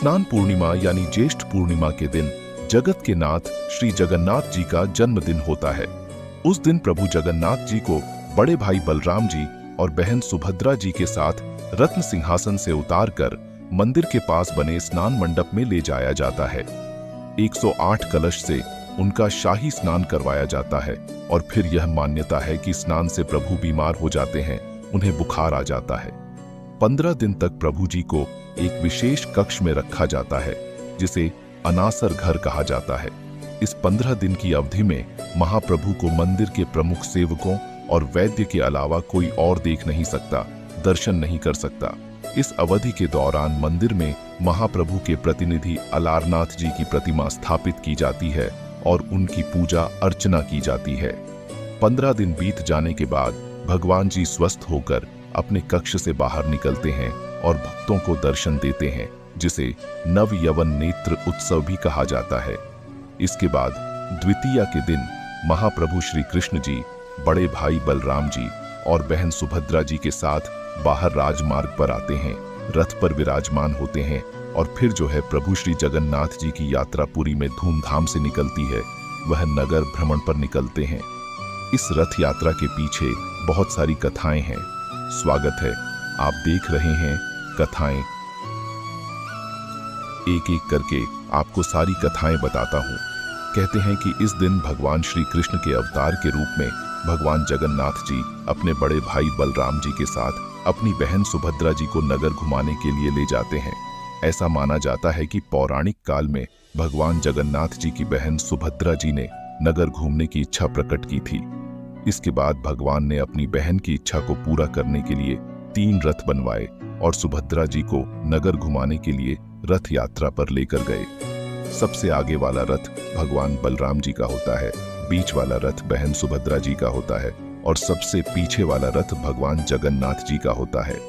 स्नान पूर्णिमा यानी ज्येष्ठ पूर्णिमा के दिन जगत के नाथ श्री जगन्नाथ जी का जन्मदिन होता है। उस दिन प्रभु जगन्नाथ जी को बड़े भाई बलराम जी और बहन सुभद्रा जी के साथ रत्न सिंहासन से उतारकर मंदिर के पास बने स्नान मंडप में ले जाया जाता है। 108 कलश से उनका शाही स्नान करवाया जाता है और फिर यह मान्यता है कि स्नान से प्रभु बीमार हो जाते हैं, उन्हें बुखार आ जाता है। 15 दिन तक प्रभु जी को एक विशेष कक्ष में रखा जाता है जिसे अनासर घर कहा जाता है। इस 15 दिन की अवधि में महाप्रभु को मंदिर के प्रमुख सेवकों और वैद्य के अलावा कोई और देख नहीं सकता, दर्शन नहीं कर सकता। इस अवधि के दौरान मंदिर में महाप्रभु के प्रतिनिधि अलारनाथ जी की प्रतिमा स्थापित की जाती है और उनकी पूजा अर्चना की जाती है। 15 दिन बीत जाने के बाद भगवान जी स्वस्थ होकर अपने कक्ष से बाहर निकलते हैं और भक्तों को दर्शन देते हैं, जिसे नव यवन नेत्र उत्सव भी कहा जाता है। इसके बाद द्वितीया के दिन महाप्रभु श्री कृष्ण जी बड़े भाई बलराम जी और बहन सुभद्रा जी के साथ बाहर राजमार्ग पर आते हैं, रथ पर विराजमान होते हैं और फिर जो है प्रभु श्री जगन्नाथ जी की यात्रा पुरी में धूमधाम से निकलती है। वह नगर भ्रमण पर निकलते हैं। इस रथ यात्रा के पीछे बहुत सारी कथाएं हैं। स्वागत है, आप देख रहे हैं कथाएं। एक एक करके आपको सारी कथाएं बताता हूं। कहते हैं कि इस दिन भगवान श्री कृष्ण के अवतार के रूप में भगवान जगन्नाथ जी अपने बड़े भाई बलराम जी के साथ अपनी बहन सुभद्रा जी को नगर घुमाने के लिए ले जाते हैं। ऐसा माना जाता है कि पौराणिक काल में भगवान जगन्नाथ जी की बहन सुभद्रा जी ने नगर घूमने की इच्छा प्रकट की थी। इसके बाद भगवान ने अपनी बहन की इच्छा को पूरा करने के लिए 3 रथ बनवाए और सुभद्रा जी को नगर घुमाने के लिए रथ यात्रा पर लेकर गए। सबसे आगे वाला रथ भगवान बलराम जी का होता है, बीच वाला रथ बहन सुभद्रा जी का होता है और सबसे पीछे वाला रथ भगवान जगन्नाथ जी का होता है।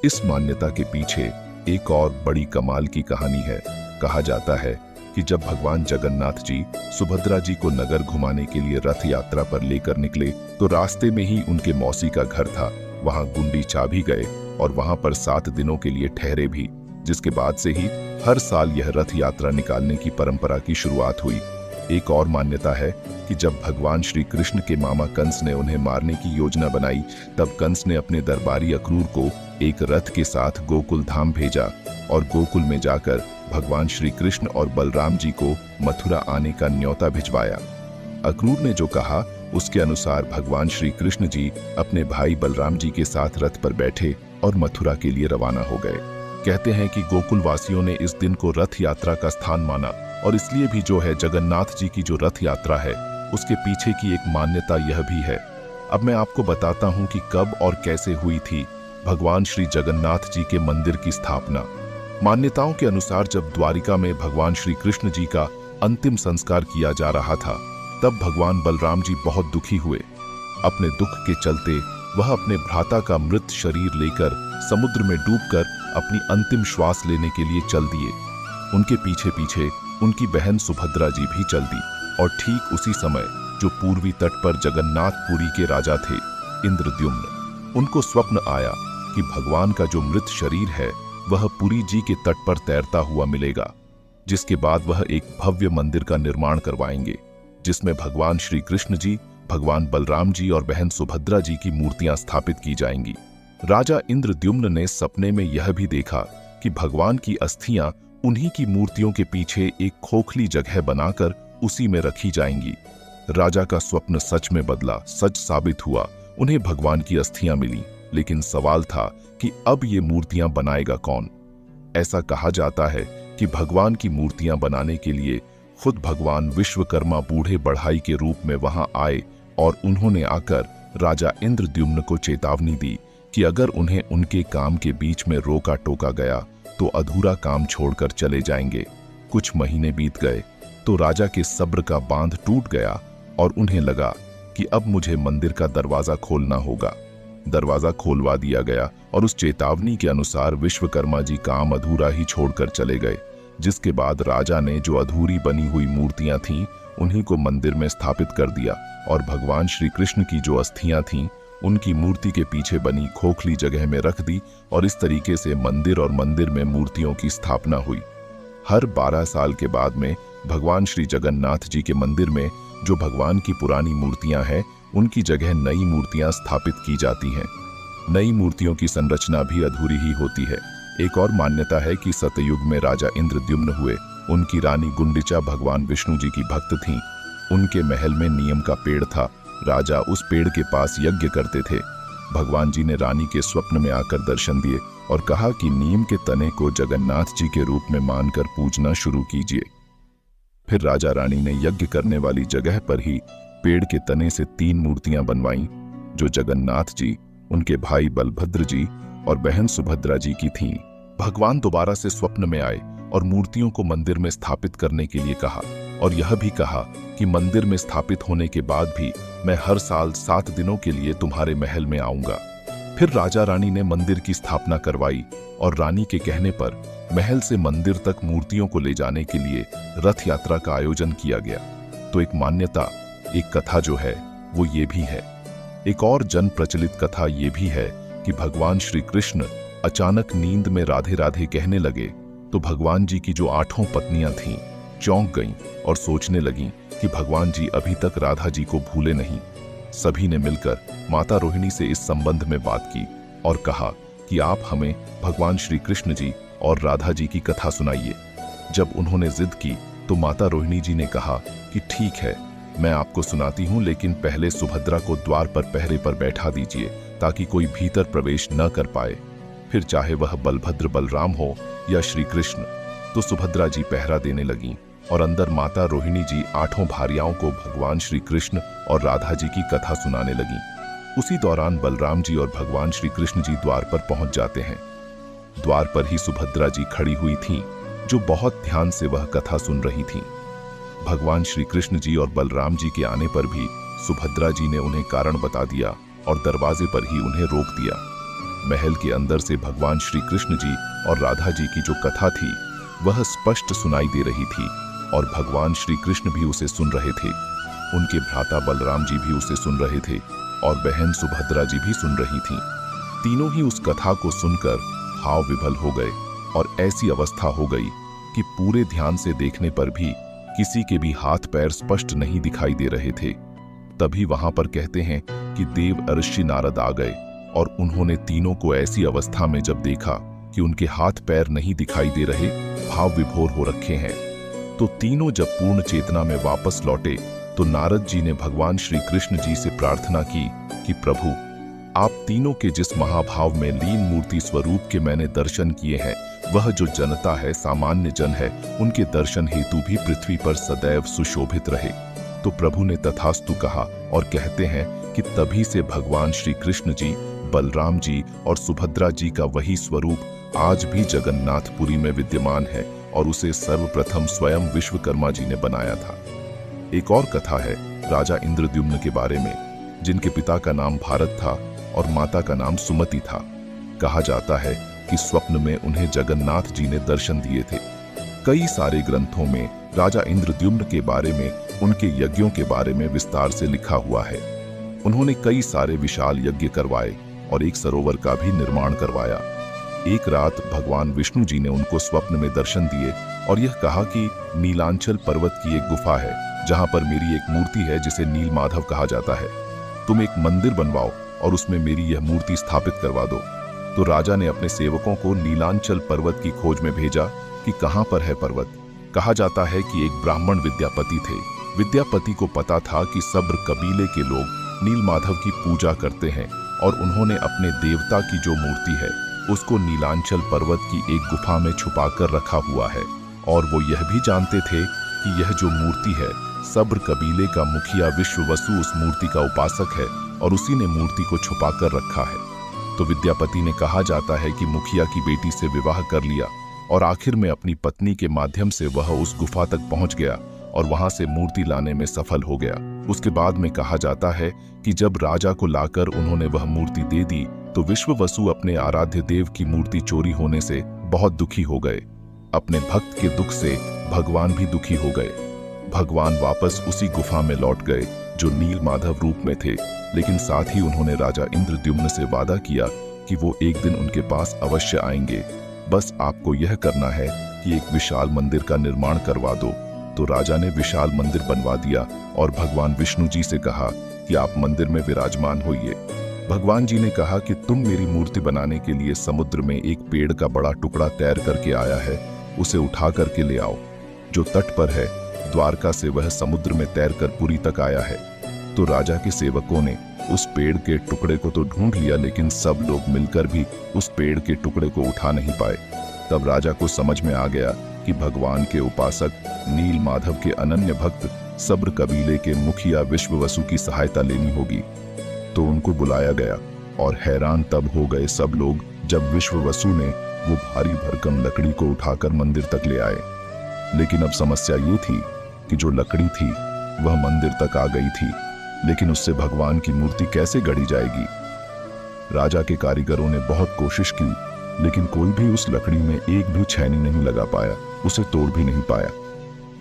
इस मान्यता के पीछे एक और बड़ी कमाल की कहानी है। कहा जाता है कि जब भगवान जगन्नाथ जी सुभद्रा जी को नगर घुमाने के लिए रथ यात्रा पर लेकर निकले तो रास्ते में ही उनके मौसी का घर था। वहां गुंडीचा भी गए और वहां पर 7 दिनों के लिए ठहरे भी, जिसके बाद से ही हर साल यह रथ यात्रा निकालने की परंपरा की शुरुआत हुई। एक और मान्यता है कि जब भगवान श्री कृष्ण के मामा कंस ने उन्हें मारने की योजना बनाई, तब कंस ने अपने दरबारी अक्रूर को एक रथ के साथ गोकुल धाम भेजा और गोकुल में जाकर भगवान श्री कृष्ण और बलराम जी को मथुरा आने का न्योता भिजवाया। अक्रूर ने जो कहा उसके अनुसार भगवान श्री कृष्ण जी अपने भाई बलराम जी के साथ रथ पर बैठे और मथुरा के लिए रवाना हो गए। कहते हैं कि गोकुल वासियों ने इस दिन को रथ यात्रा का स्थान माना और इसलिए भी जो है जगन्नाथ जी की जो रथ यात्रा है उसके पीछे की एक मान्यता यह भी है। अब मैं आपको बताता हूं कि कब और कैसे हुई थी भगवान श्री जगन्नाथ जी के मंदिर की स्थापना। मान्यताओं के अनुसार जब द्वारिका में भगवान श्री कृष्ण जी का अंतिम संस्कार किया जा रहा था, तब भगवान बलराम जी बहुत दुखी हुए। अपने दुख के चलते वह अपने भ्राता का मृत शरीर लेकर समुद्र में डूबकर अपनी अंतिम श्वास लेने के लिए चल दिए। उनके पीछे पीछे उनकी बहन सुभद्रा जी भी चल दी और ठीक उसी समय जो पूर्वी तट पर जगन्नाथपुरी के राजा थे इंद्रद्युम्न, उनको स्वप्न आया कि भगवान का जो मृत शरीर है वह पुरी जी के तट पर तैरता हुआ मिलेगा, जिसके बाद वह एक भव्य मंदिर का निर्माण करवाएंगे जिसमें भगवान श्री कृष्ण जी, भगवान बलराम जी और बहन सुभद्रा जी की मूर्तियां स्थापित की जाएंगी। राजा इंद्रद्युम्न ने सपने में यह भी देखा कि भगवान की अस्थियां उन्हीं की मूर्तियों के पीछे एक खोखली जगह बनाकर उसी में रखी जाएंगी। राजा का स्वप्न सच में बदला, सच साबित हुआ। उन्हें भगवान की अस्थियां मिली, लेकिन सवाल था कि अब ये मूर्तियां बनाएगा कौन। ऐसा कहा जाता है कि भगवान की मूर्तियां बनाने के लिए खुद भगवान विश्वकर्मा बूढ़े बढ़ाई के रूप में वहां आए और उन्होंने आकर राजा इंद्रद्युम्न को चेतावनी दी कि अगर उन्हें उनके काम के बीच में रोका टोका गया तो अधूरा काम छोड़कर चले जाएंगे। कुछ महीने बीत गए तो राजा के सब्र का बांध टूट गया और उन्हें लगा कि अब मुझे मंदिर का दरवाजा खोलना होगा। दरवाजा खोलवा दिया गया और उस चेतावनी के अनुसार विश्वकर्मा जी काम अधूरा ही छोड़कर चले गए, जिसके बाद राजा ने जो अधूरी बनी हुई मूर्तियां थीं उन्हीं को मंदिर में स्थापित कर दिया और भगवान श्री कृष्ण की जो अस्थियां थीं उनकी मूर्ति के पीछे बनी खोखली जगह में रख दी और इस तरीके से मंदिर और मंदिर में मूर्तियों की स्थापना हुई। हर 12 साल के बाद में भगवान श्री जगन्नाथ जी के मंदिर में जो भगवान की पुरानी मूर्तियां हैं, उनकी जगह नई मूर्तियां स्थापित की जाती हैं। नई मूर्तियों की संरचना भी अधूरी ही होती है। एक और मान्यता है कि सतयुग में राजा इंद्रद्युम्न हुए। उनकी रानी गुंडिचा भगवान विष्णु जी की भक्त थीं। उनके महल में नीम का पेड़ था। राजा उस पेड़ के पास यज्ञ करते थे। भगवान जी ने रानी के स्वप्न में आकर दर्शन दिए और कहा कि नीम के तने को जगन्नाथ जी के रूप में मानकर पूजना शुरू कीजिए। फिर राजा रानी ने यज्ञ करने वाली जगह पर ही पेड़ के तने से 3 मूर्तियां बनवाईं, जो जगन्नाथ जी, उनके भाई बलभद्र जी और बहन सुभद्रा जी की थीं। भगवान दोबारा से स्वप्न में आए और मूर्तियों को मंदिर में स्थापित करने के लिए कहा और यह भी कहा कि मंदिर में स्थापित होने के बाद भी मैं हर साल 7 दिनों के लिए तुम्हारे महल में आऊंगा। फिर राजा रानी ने मंदिर की स्थापना करवाई और रानी के कहने पर महल से मंदिर तक मूर्तियों को ले जाने के लिए रथ यात्रा का आयोजन किया गया। तो एक मान्यता, एक कथा जो है वो ये भी है। एक और जन प्रचलित कथा ये भी है कि भगवान श्री कृष्ण अचानक नींद में राधे राधे कहने लगे तो भगवान जी की जो 8 पत्नियां थीं चौंक गईं और सोचने लगीं कि भगवान जी अभी तक राधा जी को भूले नहीं। सभी ने मिलकर माता रोहिणी से इस संबंध में बात की और कहा कि आप हमें भगवान श्री कृष्ण जी और राधा जी की कथा सुनाइए। जब उन्होंने जिद की तो माता रोहिणी जी ने कहा कि ठीक है, मैं आपको सुनाती हूं, लेकिन पहले सुभद्रा को द्वार पर पहरे पर बैठा दीजिए ताकि कोई भीतर प्रवेश न कर पाए। फिर चाहे वह बलभद्र बलराम हो या श्री कृष्ण। तो सुभद्रा जी पहरा देने लगीं और अंदर माता रोहिणी जी 8 भार्याओं को भगवान श्री कृष्ण और राधा जी की कथा सुनाने लगीं। उसी दौरान बलराम जी और भगवान श्री कृष्ण जी द्वार पर पहुंच जाते हैं। द्वार पर ही सुभद्रा जी खड़ी हुई थीं, जो बहुत ध्यान से वह कथा सुन रही थीं। भगवान श्री कृष्ण जी और बलराम जी के आने पर भी सुभद्रा जी ने उन्हें कारण बता दिया और दरवाजे पर ही उन्हें रोक दिया। महल के अंदर से भगवान श्री कृष्ण जी और राधा जी की जो कथा थी वह स्पष्ट सुनाई दे रही थी और भगवान श्री कृष्ण भी उसे सुन रहे थे। उनके भ्राता बलराम जी भी उसे सुन रहे थे और बहन सुभद्रा जी भी सुन रही थीं। तीनों ही उस कथा को सुनकर भाव विभल हो गए और ऐसी अवस्था हो गई कि पूरे ध्यान से देखने पर भी किसी के भी हाथ पैर स्पष्ट नहीं दिखाई दे रहे थे। तभी वहां पर कहते हैं कि देव ऋषि नारद आ गए और उन्होंने तीनों को ऐसी अवस्था में जब देखा कि उनके हाथ पैर नहीं दिखाई दे रहे, भाव विभोर हो रखे हैं, तो तीनों जब पूर्ण चेतना में वापस लौटे तो नारद जी ने भगवान श्री कृष्ण जी से प्रार्थना की कि प्रभु, आप तीनों के जिस महाभाव में लीन मूर्ति स्वरूप के मैंने दर्शन किए हैं, वह जो जनता है, सामान्य जन है, उनके दर्शन हेतु भी पृथ्वी पर सदैव सुशोभित रहे। तो प्रभु ने तथास्तु कहा और कहते हैं कि तभी से भगवान श्री कृष्ण जी, बलराम जी और सुभद्रा जी का वही स्वरूप आज भी जगन्नाथपुरी में विद्यमान है और उसे सर्वप्रथम स्वयं विश्वकर्मा जी ने बनाया था। एक और कथा है राजा इंद्रद्युम्न के बारे में, जिनके पिता का नाम भारत था और माता का नाम सुमति था। कहा जाता है कि स्वप्न में उन्हें जगन्नाथ जी ने दर्शन दिए थे। कई सारे ग्रंथों में राजा इंद्रद्युम्न के बारे में, उनके यज्ञों के बारे में विस्तार से लिखा हुआ है। उन्होंने कई सारे विशाल यज्ञ करवाए और एक सरोवर का भी निर्माण करवाया। एक रात भगवान विष्णु जी ने उनको स्वप्न में दर्शन दिए और यह कहा कि नीलांचल पर्वत की एक गुफा है जहां पर मेरी एक मूर्ति है जिसे नील माधव कहा जाता है। तुम एक मंदिर बनवाओ और उसमें मेरी यह मूर्ति स्थापित करवा दो। तो राजा ने अपने सेवकों को नीलांचल पर्वत की खोज में भेजा कि कहां पर है पर्वत। कहा जाता है कि एक ब्राह्मण विद्यापति थे। विद्यापति को पता था कि सब्र कबीले के लोग नील माधव की पूजा करते हैं और उन्होंने अपने देवता की जो मूर्ति है उसको नीलांचल पर्वत की एक गुफा में छुपाकर रखा हुआ है। और वो यह भी जानते थे कि यह जो मूर्ति है, सब्र कबीले का मुखिया विश्ववसु उस मूर्ति का उपासक है और उसी ने मूर्ति को छुपाकर रखा है। तो विद्यापति ने, कहा जाता है कि मुखिया की बेटी से विवाह कर लिया और आखिर में अपनी पत्नी के माध्यम से वह उस गुफा तक पहुंच गया और वहां से मूर्ति लाने में सफल हो गया। उसके बाद में कहा जाता है कि जब राजा को लाकर उन्होंने वह मूर्ति दे दी तो विश्ववसु अपने आराध्य देव की मूर्ति चोरी होने से बहुत दुखी हो गए। अपने भक्त के दुख से भगवान भी दुखी हो गए। भगवान वापस उसी गुफा में लौट गए जो नील माधव रूप में थे, लेकिन साथ ही उन्होंने राजा इंद्रद्युम्न से वादा किया कि वो एक दिन उनके पास अवश्य आएंगे। बस आपको यह करना है कि कि एक विशाल मंदिर का निर्माण करवा दो। तो राजा ने विशाल मंदिर बनवा दिया और भगवान विष्णु जी से कहा कि आप मंदिर में विराजमान होइए। भगवान जी ने कहा कि तुम मेरी मूर्ति बनाने के लिए समुद्र में एक पेड़ का बड़ा टुकड़ा तैर करके आया है, उसे उठा करके ले आओ। जो तट पर है द्वारका से वह समुद्र में तैरकर पुरी तक आया है। तो राजा के सेवकों ने उस पेड़ के टुकड़े को तो ढूंढ लिया, लेकिन सब लोग मिलकर भी उस पेड़ के टुकड़े को उठा नहीं पाए। तब राजा को समझ में आ गया कि भगवान के उपासक नील माधव के अनन्य भक्त सब्र कबीले के मुखिया विश्ववसु की सहायता लेनी होगी। तो उनको बुलाया गया और हैरान तब हो गए सब लोग जब विश्ववसु ने वो भारी भरकम लकड़ी को उठाकर मंदिर तक ले आए। लेकिन अब समस्या ये थी कि जो लकड़ी थी वह मंदिर तक आ गई थी, लेकिन उससे भगवान की मूर्ति कैसे गढ़ी जाएगी। राजा के कारीगरों ने बहुत कोशिश की, लेकिन कोई भी उस लकड़ी में एक भी छेनी नहीं लगा पाया, उसे तोड़ भी नहीं पाया।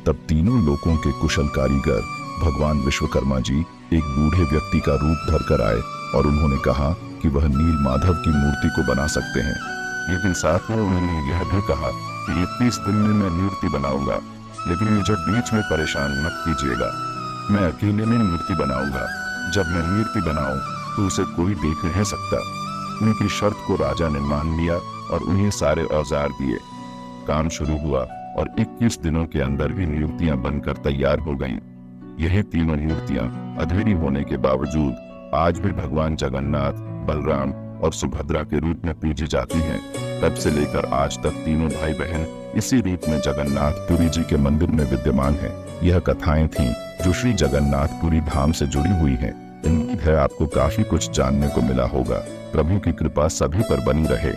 तब तीनों लोगों के कुशल कारीगर भगवान विश्वकर्मा जी एक बूढ़े व्यक्ति का रूप धरकर आए और उन्होंने कहा कि वह नील माधव की मूर्ति को बना सकते हैं। लेकिन साथ में उन्होंने यह भी कहा कि 30 दिन में मैं मूर्ति बनाऊंगा, लेकिन मुझे बीच में परेशान मत कीजिएगा, मैं अकेले में मूर्ति बनाऊंगा। जब मैं मूर्ति बनाऊं तो उसे कोई देख नहीं सकता। उनकी शर्त को राजा ने मान लिया और उन्हें सारे औजार दिए। काम शुरू हुआ और 21 दिनों के अंदर भी मूर्तियां बनकर तैयार हो गईं। यह तीनों मूर्तियां अधूरी होने के बावजूद आज भी भगवान जगन्नाथ, बलराम और सुभद्रा के रूप में पूजी जाती हैं। तब से लेकर आज तक तीनों भाई बहन इसी रूप में जगन्नाथपुरी जी के मंदिर में विद्यमान हैं। यह कथाएं थीं जो श्री जगन्नाथपुरी धाम से जुड़ी हुई हैं। उम्मीद है आपको काफी कुछ जानने को मिला होगा। प्रभु की कृपा सभी पर बनी रहे।